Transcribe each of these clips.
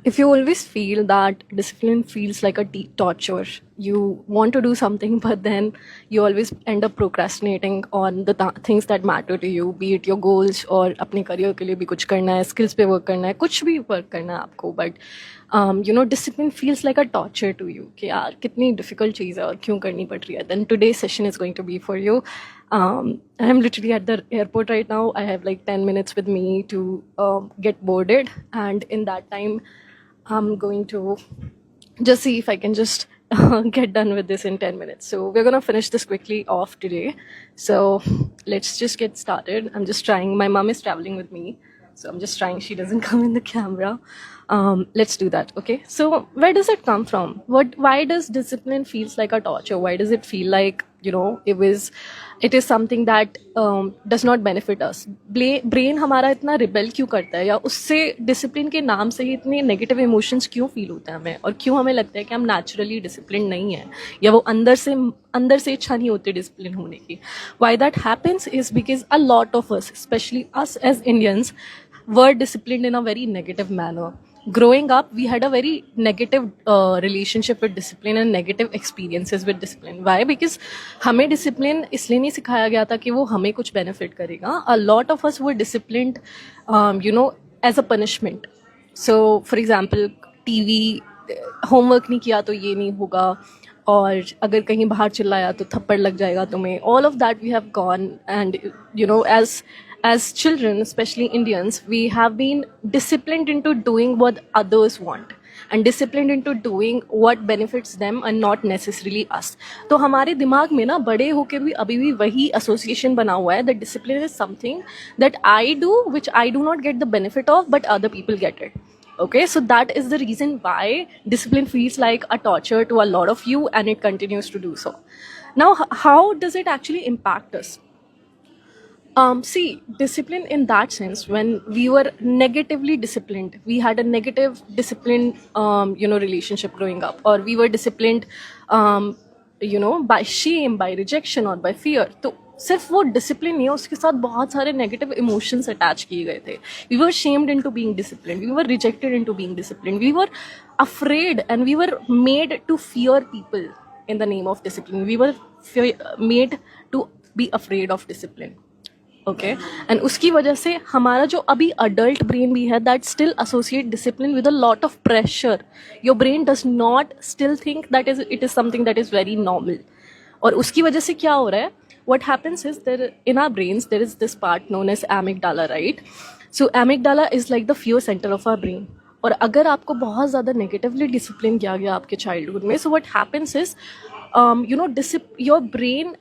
If you always feel that discipline feels like a torture, you want to do something, but then you always end up procrastinating on the things that matter to you, be it your goals or अपने career के लिए भी कुछ करना है, skills पे work करना है, कुछ भी work करना है आपको, but discipline feels like a torture to you कि यार कितनी difficult चीज़ है और क्यों करनी पड़ रही है. Then today's session is going to be for you. I'm literally at the airport right now. I have like 10 minutes with me to get boarded, and in that time I'm going to just see if I can just get done with this in 10 minutes. So we're going to finish this quickly off today. So let's just get started. I'm just trying. My mom is traveling with me. So I'm just trying she doesn't come in the camera. Let's do that. Okay. So where does it come from? Why does discipline feels like a torture? Why does it feel like, it is something that does not benefit us? Brain हमारा इतना rebel क्यों करता है, या उससे discipline के नाम से ही इतने नेगेटिव इमोशंस क्यों फील होते हैं हमें, और क्यों हमें लगता है कि हम नेचुरली डिसिप्लिन नहीं है, या वो अंदर से इच्छा नहीं होती डिसिप्लिन होने की. Why that happens is because a lot of us, especially us as Indians, were disciplined in a very negative manner. Growing up, we had a very negative relationship with discipline and negative experiences with discipline. Why? Because हमें discipline इसलिए नहीं सिखाया गया था कि वो हमें कुछ benefit करेगा. A lot of us were disciplined, as a punishment. So, for example, TV, homework नहीं किया तो ये नहीं होगा, और अगर कहीं बाहर चिल्लाया तो थप्पड़ लग जाएगा तुम्हें. All of that we have gone, and as children, especially Indians, we have been disciplined into doing what others want and disciplined into doing what benefits them and not necessarily us. तो हमारे दिमाग में ना बड़े होके भी अभी भी वही association बना हुआ है that discipline is something that I do which I do not get the benefit of but other people get it. Okay, so that is the reason why discipline feels like a torture to a lot of you, and it continues to do so. Now, how does it actually impact us? See, discipline in that sense, when we were negatively disciplined, we had a negative discipline, relationship growing up, or we were disciplined, by shame, by rejection, or by fear. तो सिर्फ वो discipline नहीं है, उसके साथ बहुत सारे negative emotions attach किए गए थे. We were shamed into being discipline, we were rejected into being discipline, we were afraid and we were made to fear people in the name of discipline. We were made to be afraid of discipline. Okay, and उसकी वजह से हमारा जो अभी adult brain भी है, that still associate discipline with a lot of pressure. Your brain does not still think that it is something that is very normal. और उसकी वजह से क्या हो रहा है? What happens is there in our brains there is this part known as amygdala, right? So amygdala is like the fear center of our brain. और अगर आपको बहुत ज़्यादा नेगेटिवली डिसिप्लिन किया गया आपके चाइल्डहुड में, so what happens is, your brain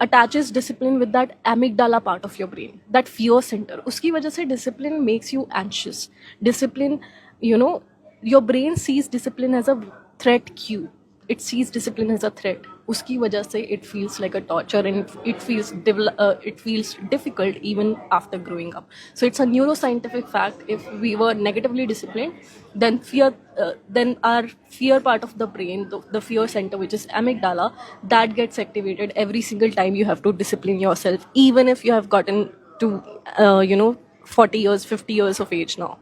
attaches discipline with that amygdala part of your brain, that fear center. उसकी वजह से discipline makes you anxious. Discipline, your brain sees discipline as a threat cue. It sees discipline as a threat. उसकी वजह से it feels like a torture, and it feels difficult even after growing up. So it's a neuroscientific fact. If we were negatively disciplined, then our fear part of the brain, the fear center, which is amygdala, that gets activated every single time you have to discipline yourself, even if you have gotten to 40 years, 50 years of age now.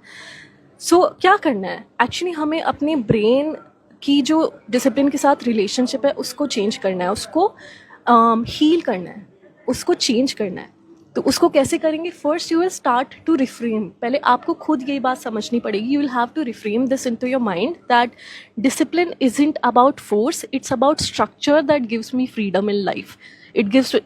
So क्या करना है? Actually हमें अपने brain की जो discipline के साथ relationship है उसको चेंज करना है, उसको हील करना है, उसको चेंज करना है. तो उसको कैसे करेंगे? First you will start to reframe. पहले आपको खुद यही बात समझनी पड़ेगी. You will have to reframe this into your mind that discipline isn't about force, it's about structure that gives me freedom in life. It gives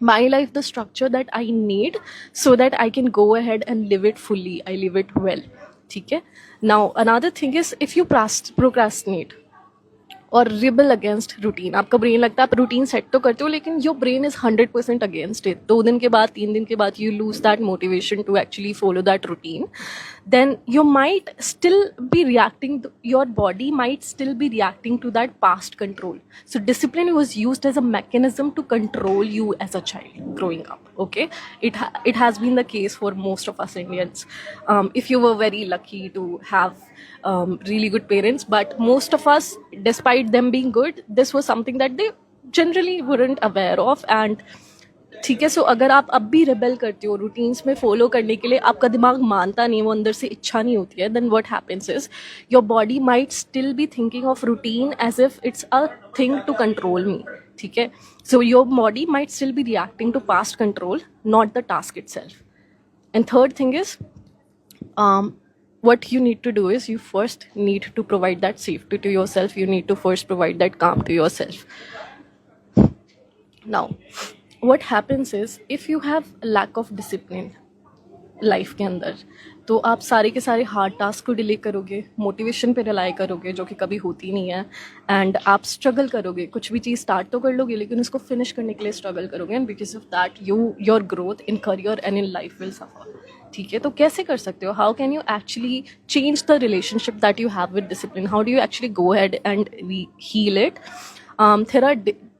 my life the structure that I need so that I can go ahead and live it fully. I live it well. ठीक है. Now another thing is, if you procrastinate और rebel against routine, आपका brain लगता है आप routine set तो करते हो लेकिन your brain is 100% against it. 2 दिन के बाद 3 दिन के बाद you lose that motivation to actually follow that routine, then you might still be reacting, your body might still be reacting to that past control. So discipline was used as a mechanism to control you as a child growing up. Okay, it has been the case for most of us Indians. If you were very lucky to have really good parents, but most of us, despite them being good, this was something that they generally weren't aware of, and ठीक है. सो अगर आप अब भी rebel करते हो routines में follow करने के लिए, आपका दिमाग मानता नहीं, वो अंदर से इच्छा नहीं होती है, then what happens is your body might still be thinking of routine as if it's a thing to control me. ठीक है. So your body might still be reacting to past control, not the task itself. And third thing is, what you need to do is you first need to provide that safety to yourself. You need to first provide that calm to yourself. Now, what happens is if you have lack of discipline life के अंदर, तो आप सारे के सारे hard task को delay करोगे, motivation पे रिलाई करोगे जो कि कभी होती नहीं है, एंड आप स्ट्रगल करोगे. कुछ भी चीज़ स्टार्ट तो कर लोगे लेकिन उसको फिनिश करने के लिए स्ट्रगल करोगे, and because of that your growth in career and in life will suffer. ठीक है. तो कैसे कर सकते हो? How can you actually change the relationship that you have with discipline? How do you actually go ahead and heal it? There are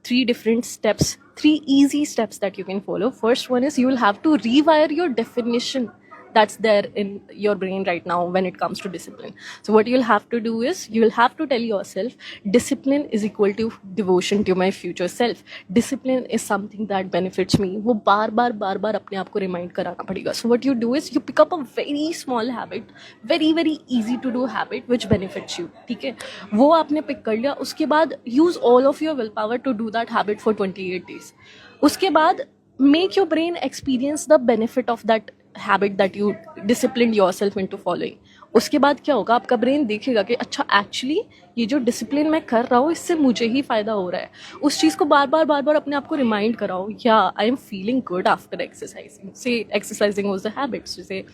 three different steps, three easy steps that you can follow. First one is you will have to rewire your definition that's there in your brain right now when it comes to discipline. So what you'll have to do is you will have to tell yourself discipline is equal to devotion to my future self. Discipline is something that benefits me. वो बार बार अपने आप को remind कराना पड़ेगा. So what you do is you pick up a very small habit, very easy to do habit which benefits you. ठीक है. वो आपने पिक कर लिया, उसके बाद use all of your willpower to do that habit for 28 days. उसके बाद make your brain experience the benefit of that habit that you discipline yourself into following. उसके बाद क्या होगा, आपका ब्रेन देखेगा कि अच्छा एक्चुअली ये जो डिसिप्लिन मैं कर रहा हूँ इससे मुझे ही फ़ायदा हो रहा है. उस चीज़ को बार बार अपने आप को रिमाइंड कराओ. या I am feeling good after exercising. से एक्सरसाइजिंग वाज द हैबिट. से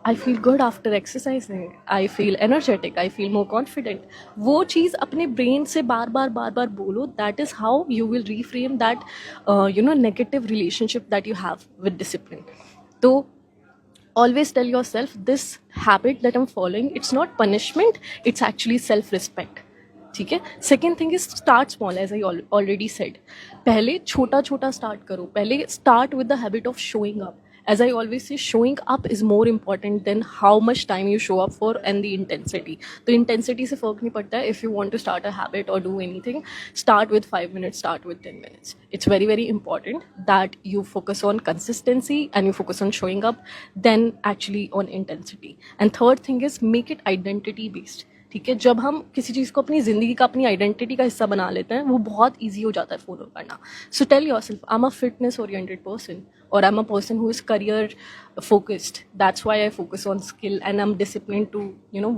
I feel good after exercising, I feel energetic, I feel more confident. वो चीज़ अपने ब्रेन से बार बार बोलो. That is how you will reframe that negative relationship that you have with discipline. तो always tell yourself this habit that I'm following, it's not punishment, it's actually self-respect. ठीक है. Second thing is start small. As I already said, पहले छोटा start करो. पहले start with the habit of showing up. As I always say, showing up is more important than how much time you show up for and the intensity. तो intensity से फर्क नहीं पड़ता है. If you want to start a habit or do anything, start with 5 minutes, start with 10 minutes. It's very important that you focus on consistency and you focus on showing up, then actually on intensity. And third thing is make it identity based. ठीक है. जब हम किसी चीज़ को अपनी ज़िंदगी का, अपनी आइडेंटिटी का हिस्सा बना लेते हैं, वो बहुत ईजी हो जाता है फॉलो करना. So tell yourself I am a fitness oriented person, or I'm a person who is career focused. That's why I focus on skill and I'm disciplined to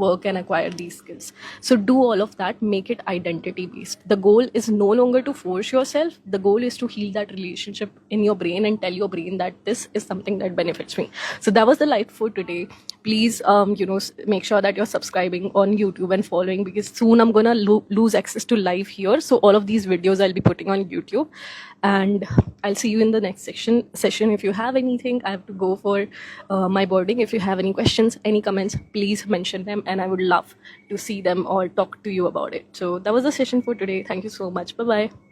work and acquire these skills. So do all of that, make it identity based. The goal is no longer to force yourself. The goal is to heal that relationship in your brain and tell your brain that this is something that benefits me. So that was the life for today. Please make sure that you're subscribing on YouTube and following, because soon I'm gonna lose access to live here. So all of these videos I'll be putting on YouTube, and I'll see you in the next session. If you have anything, I have to go for my boarding. If you have any questions, any comments, please mention them and I would love to see them or talk to you about it. So that was the session for today. Thank you so much. Bye bye.